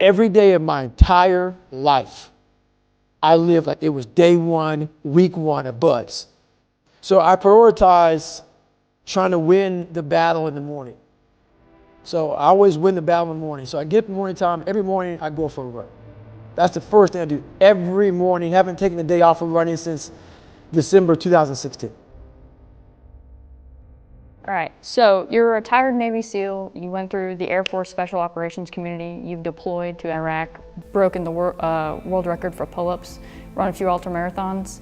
every day of my entire life, I lived like it was day one, week one of buds. So I prioritize trying to win the battle in the morning. So I always win the battle in the morning. So I get up in the morning time, every morning I go for a run. That's the first thing I do every morning. Haven't taken a day off of running since December 2016. All right, so you're a retired Navy SEAL. You went through the Air Force Special Operations community. You've deployed to Iraq, broken the world record for pull-ups, run a few ultramarathons.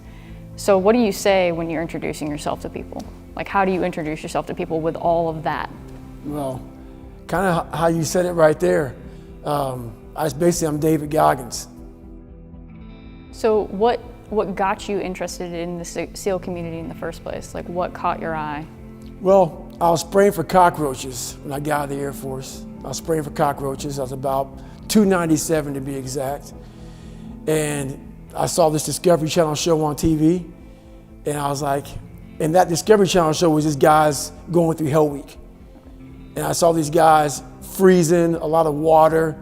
So what do you say when you're introducing yourself to people? Like, how do you introduce yourself to people with all of that? Well, kind of how you said it right there. I'm David Goggins. So what got you interested in the SEAL community in the first place? Like, what caught your eye? Well, I was spraying for cockroaches when I got out of the Air Force. I was spraying for cockroaches. I was about 297 to be exact. And I saw this Discovery Channel show on TV. And I was like, and that Discovery Channel show was just guys going through Hell Week. And I saw these guys freezing, a lot of water.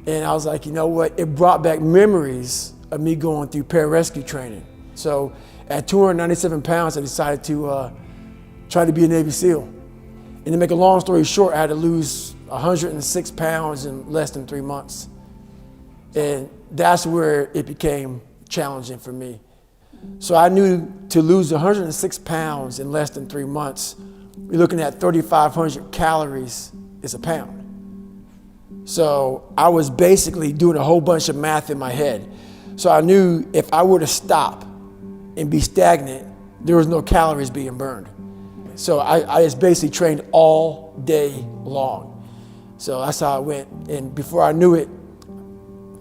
And I was like, you know what? It brought back memories of me going through pararescue training. So at 297 pounds, I decided to try to be a Navy SEAL. And to make a long story short, I had to lose 106 pounds in less than 3 months. And that's where it became challenging for me. So I knew to lose 106 pounds in less than 3 months, you're looking at 3,500 calories is a pound. So I was basically doing a whole bunch of math in my head. So I knew if I were to stop and be stagnant, there was no calories being burned. So I just basically trained all day long. So that's how I went. And before I knew it,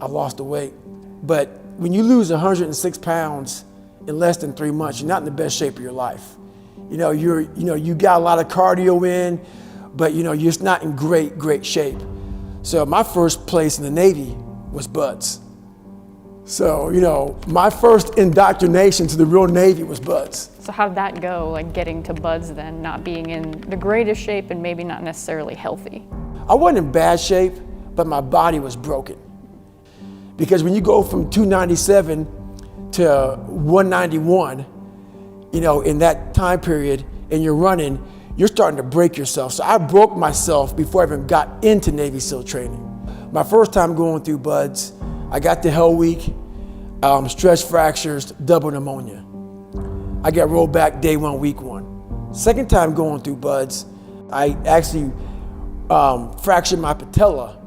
I lost the weight. But when you lose 106 pounds in less than 3 months, you're not in the best shape of your life. You got a lot of cardio in, but you're just not in great shape. So my first place in the Navy was buds. So, my first indoctrination to the real Navy was buds. So how did that go, like getting to buds then, not being in the greatest shape and maybe not necessarily healthy? I wasn't in bad shape, but my body was broken. Because when you go from 297 to 191, in that time period, and you're running, you're starting to break yourself. So I broke myself before I even got into Navy SEAL training. My first time going through buds, I got to Hell Week, stress fractures, double pneumonia. I got rolled back day one, week one. Second time going through buds, I actually fractured my patella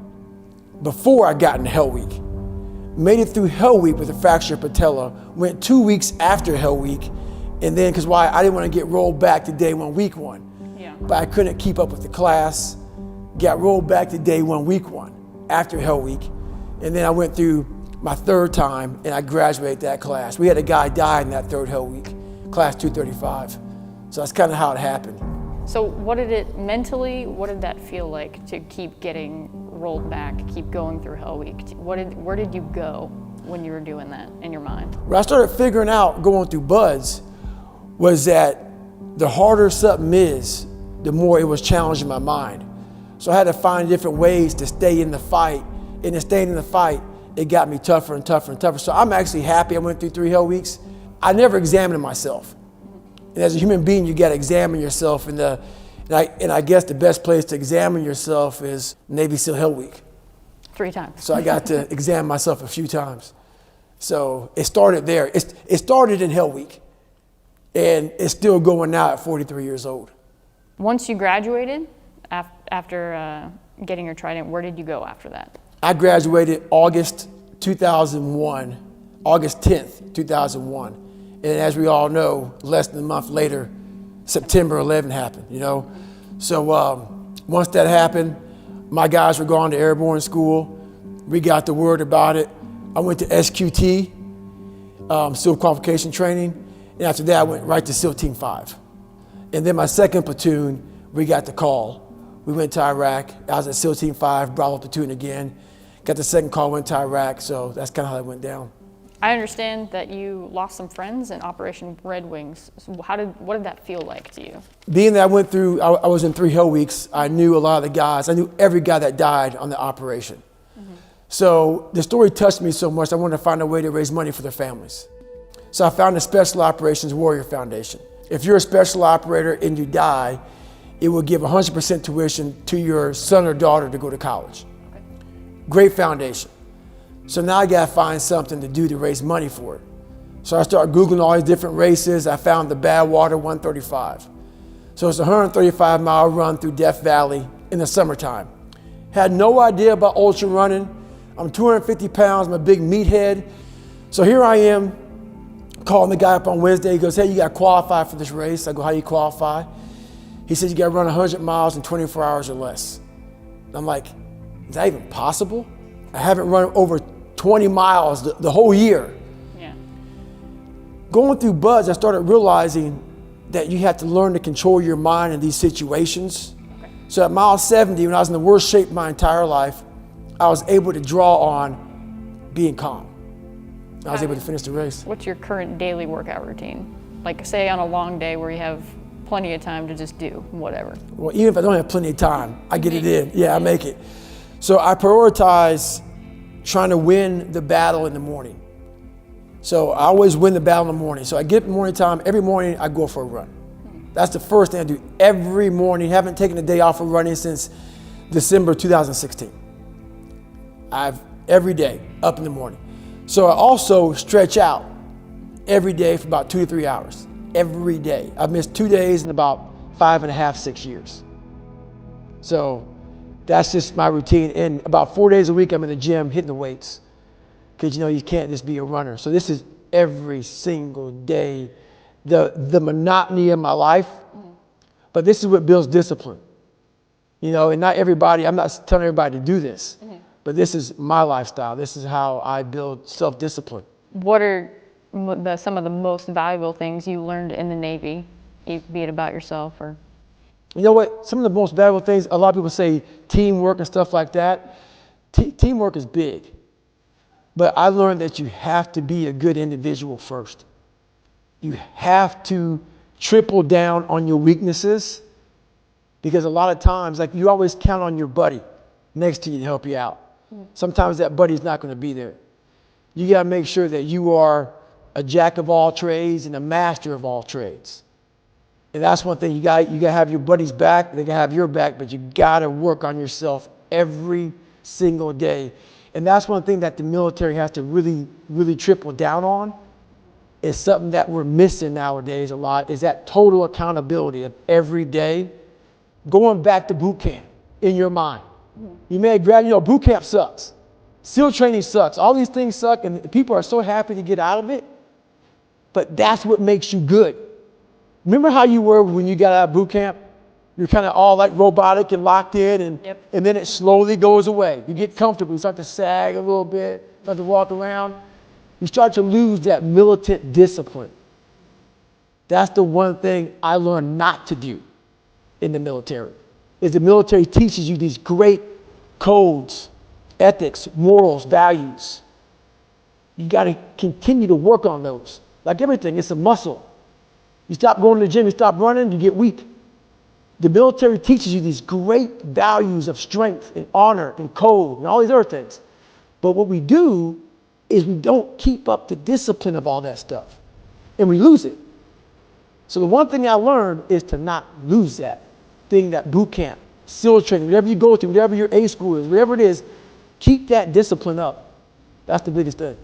before I got into Hell Week. Made it through Hell Week with a fractured patella, went 2 weeks after Hell Week, and then, because I didn't want to get rolled back to day one, week one. Yeah. But I couldn't keep up with the class, got rolled back to day one, week one, after Hell Week. And then I went through my third time and I graduated that class. We had a guy die in that third Hell Week, class 235. So that's kind of how it happened. So what did that feel like to keep getting rolled back, keep going through Hell Week? Where did you go when you were doing that in your mind? What I started figuring out going through buds was that the harder something is, the more it was challenging my mind. So I had to find different ways to stay in the fight. And in staying in the fight, it got me tougher and tougher and tougher. So I'm actually happy I went through 3 Hell Weeks. I never examined myself. And as a human being, you got to examine yourself. And I guess the best place to examine yourself is Navy SEAL Hell Week. 3 times. So I got to examine myself a few times. So it started there. It started in Hell Week. And it's still going now at 43 years old. Once you graduated, after getting your trident, where did you go after that? I graduated August 2001, August 10th, 2001. And as we all know, less than a month later, September 11 happened, So once that happened, my guys were going to airborne school. We got the word about it. I went to SQT, SEAL qualification training. And after that, I went right to SEAL Team 5. And then my second platoon, we got the call. We went to Iraq. I was at SEAL Team 5, Bravo platoon again. Got the second call, went to Iraq. So that's kind of how it went down. I understand that you lost some friends in Operation Red Wings. So what did that feel like to you? Being that I was in 3 Hell Weeks, I knew a lot of the guys. I knew every guy that died on the operation. Mm-hmm. So the story touched me so much, I wanted to find a way to raise money for their families. So I found the Special Operations Warrior Foundation. If you're a special operator and you die, it will give 100% tuition to your son or daughter to go to college. Okay. Great foundation. So now I gotta find something to do to raise money for it. So I started Googling all these different races. I found the Badwater 135. So it's a 135-mile run through Death Valley in the summertime. Had no idea about ultra running. I'm 250 pounds, I'm a big meathead. So here I am, calling the guy up on Wednesday. He goes, hey, you got to qualify for this race. I go, how do you qualify? He says, you got to run 100 miles in 24 hours or less. I'm like, is that even possible? I haven't run over 20 miles the whole year. Yeah. Going through BUDS, I started realizing that you have to learn to control your mind in these situations. Okay. So at mile 70, when I was in the worst shape of my entire life, I was able to draw on being calm. I was able to finish the race. What's your current daily workout routine? Like say on a long day where you have plenty of time to just do whatever. Well, even if I don't have plenty of time, I get it in. Yeah, I make it. So I prioritize trying to win the battle in the morning. So I always win the battle in the morning. So I get up in the morning time, every morning I go for a run. That's the first thing I do every morning. Haven't taken a day off of running since December 2016. Every day, up in the morning. So I also stretch out every day for about 2 to 3 hours. Every day. I've missed 2 days in about 5.5, 6 years. So that's just my routine. And about 4 days a week, I'm in the gym hitting the weights. Because you can't just be a runner. So this is every single day, the monotony of my life. But this is what builds discipline. And not everybody, I'm not telling everybody to do this. But this is my lifestyle. This is how I build self-discipline. What are some of the most valuable things you learned in the Navy, be it about yourself or? You know what? Some of the most valuable things, a lot of people say teamwork and stuff like that. Teamwork is big. But I learned that you have to be a good individual first. You have to triple down on your weaknesses, because a lot of times, like, you always count on your buddy next to you to help you out. Sometimes that buddy's not going to be there. You got to make sure that you are a jack of all trades and a master of all trades. And that's one thing, you got to have your buddy's back, they got to have your back, but you got to work on yourself every single day. And that's one thing that the military has to really, really triple down on. Is something that we're missing nowadays a lot, is that total accountability of every day. Going back to boot camp in your mind. You may grab, boot camp sucks. SEAL training sucks. All these things suck, and people are so happy to get out of it. But that's what makes you good. Remember how you were when you got out of boot camp? You're kind of all like robotic and locked in, and then it slowly goes away. You get comfortable, you start to sag a little bit, start to walk around. You start to lose that militant discipline. That's the one thing I learned not to do in the military. Is the military teaches you these great codes, ethics, morals, values. You got to continue to work on those. Like everything, it's a muscle. You stop going to the gym, you stop running, you get weak. The military teaches you these great values of strength and honor and code and all these other things. But what we do is we don't keep up the discipline of all that stuff. And we lose it. So the one thing I learned is to not lose that thing, that boot camp, SEAL training, whatever you go through, whatever your A school is, whatever it is, keep that discipline up. That's the biggest thing.